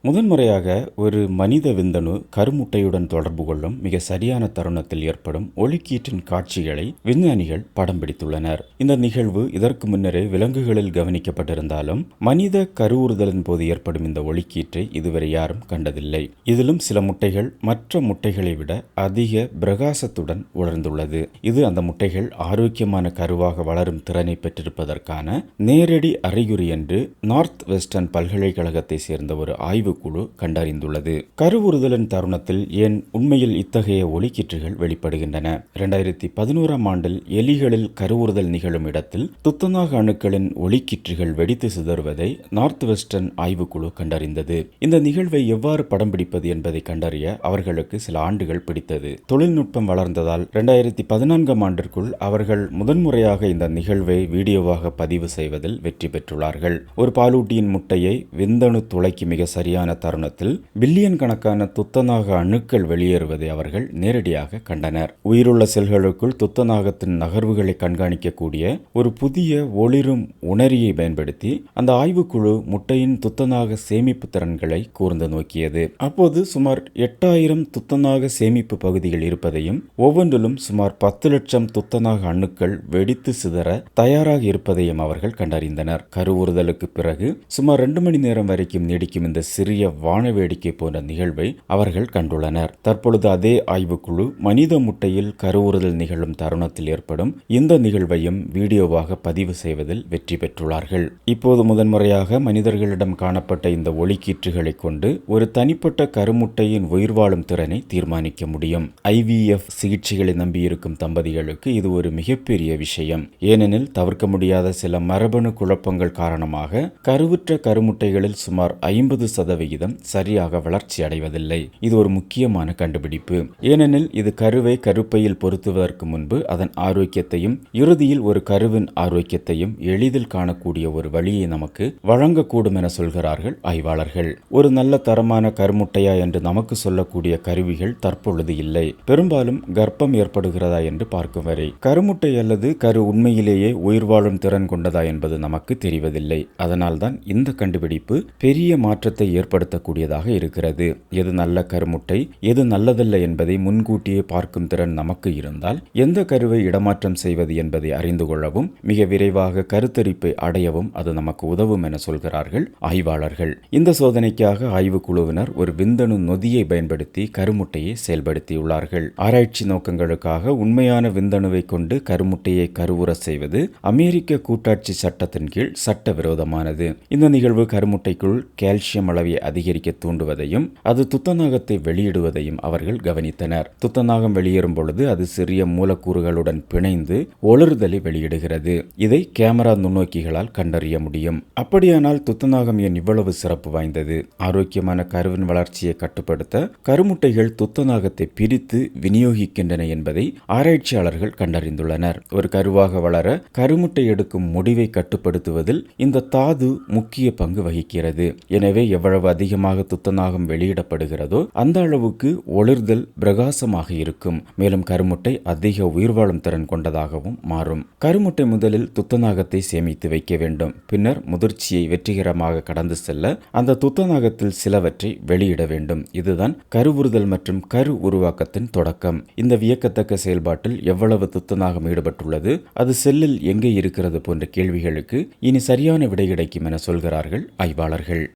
முதன்முறையாக ஒரு மனித விந்தணு கருமுட்டையுடன் தொடர்பு கொள்ளும் மிக சரியான தருணத்தில் ஏற்படும் ஒளிக்கீற்றின் காட்சிகளை விஞ்ஞானிகள் படம் பிடித்துள்ளனர். இந்த நிகழ்வு இதற்கு முன்னரே விலங்குகளில் கவனிக்கப்பட்டிருந்தாலும் மனித கருவுறுதலின் போது ஏற்படும் இந்த ஒளிக்கீற்றை இதுவரை யாரும் கண்டதில்லை. இதிலும் சில முட்டைகள் மற்ற முட்டைகளை விட அதிக பிரகாசத்துடன் உலர்ந்துள்ளது. இது அந்த முட்டைகள் ஆரோக்கியமான கருவாக வளரும் திறனை பெற்றிருப்பதற்கான நேரடி அறிகுறி என்று நார்த் வெஸ்டர்ன் பல்கலைக்கழகத்தை சேர்ந்த ஒரு ஆய்வுக்குழு கண்டறிந்துள்ளது. கருவுறுதலின் தருணத்தில் ஏன் உண்மையில் இத்தகைய ஒளிக்கீற்றுகள் வெளிப்படுகின்றன? 2011ஆம் ஆண்டில் எலிகளில் கருவுறுதல் நிகழும் இடத்தில் துத்தநாக அணுக்களின் ஒளிக்கீற்றுகள் வெடித்து சிதறுவதை நார்த் வெஸ்டர்ன் ஆய்வுக்குழு கண்டறிந்தது. இந்த நிகழ்வை எவ்வாறு படம் பிடிப்பது என்பதை கண்டறிய அவர்களுக்கு சில ஆண்டுகள் பிடித்தது. தொழில்நுட்பம் வளர்ந்ததால் 2014ஆம் ஆண்டிற்குள் அவர்கள் முதன்முறையாக இந்த நிகழ்வை வீடியோவாக பதிவு செய்வதில் வெற்றி பெற்றுள்ளார்கள். ஒரு பாலூட்டியின் முட்டையை விந்தணு துளைக்கு மிக சரியான தருணத்தில் பில்லியன் கணக்கான துத்தநாக அணுக்கள் வெளியேறுவதை அவர்கள் நேரடியாக கண்டனர். உயிருள்ள செல்களுக்குள் துத்தநாகத்தின் நகர்வுகளை கண்காணிக்கக்கூடிய ஒரு புதிய ஒளிரும் உணரியை பயன்படுத்தி அந்த ஆய்வுக்குழு முட்டையின் துத்தநாக சேமிப்பு திறன்களை கூர்ந்து நோக்கியது. அப்போது சுமார் 8000 துத்தநாக சேமிப்பு பகுதிகள் இருப்பதையும் ஒவ்வொன்றிலும் சுமார் 10 லட்சம் துத்தநாக அணுக்கள் வெடித்து சிதற தயாராக இருப்பதையும் அவர்கள் கண்டறிந்தனர். கருவுறுதலுக்கு பிறகு சுமார் 2 மணி நேரம் வரைக்கும் நீடிக்கும் இந்த சிறிய வானவேடிக்கை போன்ற நிகழ்வை அவர்கள் கண்டுள்ளனர். தற்பொழுது அதே ஆய்வுக்குழு மனித முட்டையில் கருவுறுதல் நிகழும் தருணத்தில் ஏற்படும் இந்த நிகழ்வையும் வீடியோவாக பதிவு செய்வதில் வெற்றி பெற்றுள்ளார்கள். இப்போது முதன்முறையாக மனிதர்களிடம் காணப்பட்ட இந்த ஒளிக்கீற்றுகளை கொண்டு ஒரு தனிப்பட்ட கருமுட்டையின் உயிர் வாழும் திறனை தீர்மானிக்க முடியும். IVF சிகிச்சைகளை நம்பியிருக்கும் தம்பதிகளுக்கு இது ஒரு மிகப்பெரிய விஷயம். ஏனெனில் தவிர்க்க முடியாத சில மரபணு குழப்பங்கள் காரணமாக கருவுற்ற கருமுட்டைகளில் சுமார் 50% சரியாக வளர்ச்சி அடைவதில்லை. இது ஒரு முக்கியமான கண்டுபிடிப்பு. ஏனெனில் இது கருவை கருப்பையில் பொருத்துவதற்கு முன்பு அதன் ஆரோக்கியத்தையும் இறுதியில் ஒரு கருவின் ஆரோக்கியத்தையும் எளிதில் காணக்கூடிய ஒரு வழியை நமக்கு வழங்கக்கூடும் என சொல்கிறார்கள் ஆய்வாளர்கள். ஒரு நல்ல தரமான கருமுட்டையா என்று நமக்கு சொல்லக்கூடிய கருவிகள் தற்பொழுது இல்லை. பெரும்பாலும் கர்ப்பம் ஏற்படுகிறதா என்று பார்க்கும் வரை கருமுட்டை அல்லது கரு உண்மையிலேயே உயிர் வாழும் திறன் கொண்டதா என்பது நமக்கு தெரிவதில்லை. அதனால்தான் இந்த கண்டுபிடிப்பு பெரிய மாற்றத்தை ஏற்படுத்தக்கூடியதாக இருக்கிறது. எது நல்ல கருமுட்டை எது நல்லதல்ல என்பதை முன்கூட்டியே பார்க்கும் திறன் நமக்கு இருந்தால் எந்த கருவை இடமாற்றம் செய்வது என்பதை அறிந்து கொள்ளவும் மிக விரைவாக கருத்தரிப்பை அடையவும் அது நமக்கு உதவும் என சொல்கிறார்கள் ஆய்வாளர்கள். இந்த சோதனைக்காக ஆய்வுக்குழுவினர் ஒரு விந்தணு நொதியை பயன்படுத்தி கருமுட்டையை செயல்படுத்தியுள்ளார்கள். ஆராய்ச்சி நோக்கங்களுக்காக உண்மையான விந்தணுவை கொண்டு கருமுட்டையை கருவுற செய்வது அமெரிக்க கூட்டாட்சி சட்டத்தின் கீழ் சட்டவிரோதமானது. இந்த நிகழ்வு கருமுட்டைக்குள் கால்சியம் அளவை அதிகரிக்க தூண்டுவதையும் அது துத்தநாகத்தை வெளியிடுவதையும் அவர்கள் கவனித்தனர். துத்தநாகம் வெளியேறும் பொழுது அது சிறிய மூலக்கூறுகளுடன் பிணைந்து ஒளிர்தலை வெளியிடுகிறது. இதை கேமரா நுண்ணோக்கிகளால் கண்டறிய முடியும். அப்படியானால் துத்தநாகம் ஏன் இவ்வளவு சிறப்பு வாய்ந்தது? ஆரோக்கியமான கருவின் வளர்ச்சியை கட்டுப்படுத்த கருமுட்டைகள் துத்தநாகத்தை பிரித்து விநியோகிக்கின்றன என்பதை ஆராய்ச்சியாளர்கள் கண்டறிந்துள்ளனர். ஒரு கருவாக வளர கருமுட்டை எடுக்கும் முடிவை கட்டுப்படுத்துவதில் இந்த தாது முக்கிய பங்கு வகிக்கிறது. எனவே எவ்வளவு அதிகமாக துத்தநாகம் வெளியிடப்படுகிறதோ அந்த அளவுக்கு ஒளிர்தல் பிரகாசமாக இருக்கும். மேலும் கருமுட்டை அதிக உயிர் வாழும் திறன் கொண்டதாகவும் மாறும். கருமுட்டை முதலில் துத்தநாகத்தை சேமித்து வைக்க வேண்டும். பின்னர் முதிர்ச்சியை வெற்றிகரமாக கடந்து செல்ல அந்த துத்தநாகத்தில் சிலவற்றை வெளியிட வேண்டும். இதுதான் கருவுறுதல் மற்றும் கரு உருவாக்கத்தின் தொடக்கம். இந்த வியக்கத்தக்க செயல்பாட்டில் எவ்வளவு துத்தநாகம் ஈடுபட்டுள்ளது, அது செல்லில் எங்கே இருக்கிறது போன்ற கேள்விகளுக்கு இனி சரியான விடை கிடைக்கும் என சொல்கிறார்கள் ஆய்வாளர்கள்.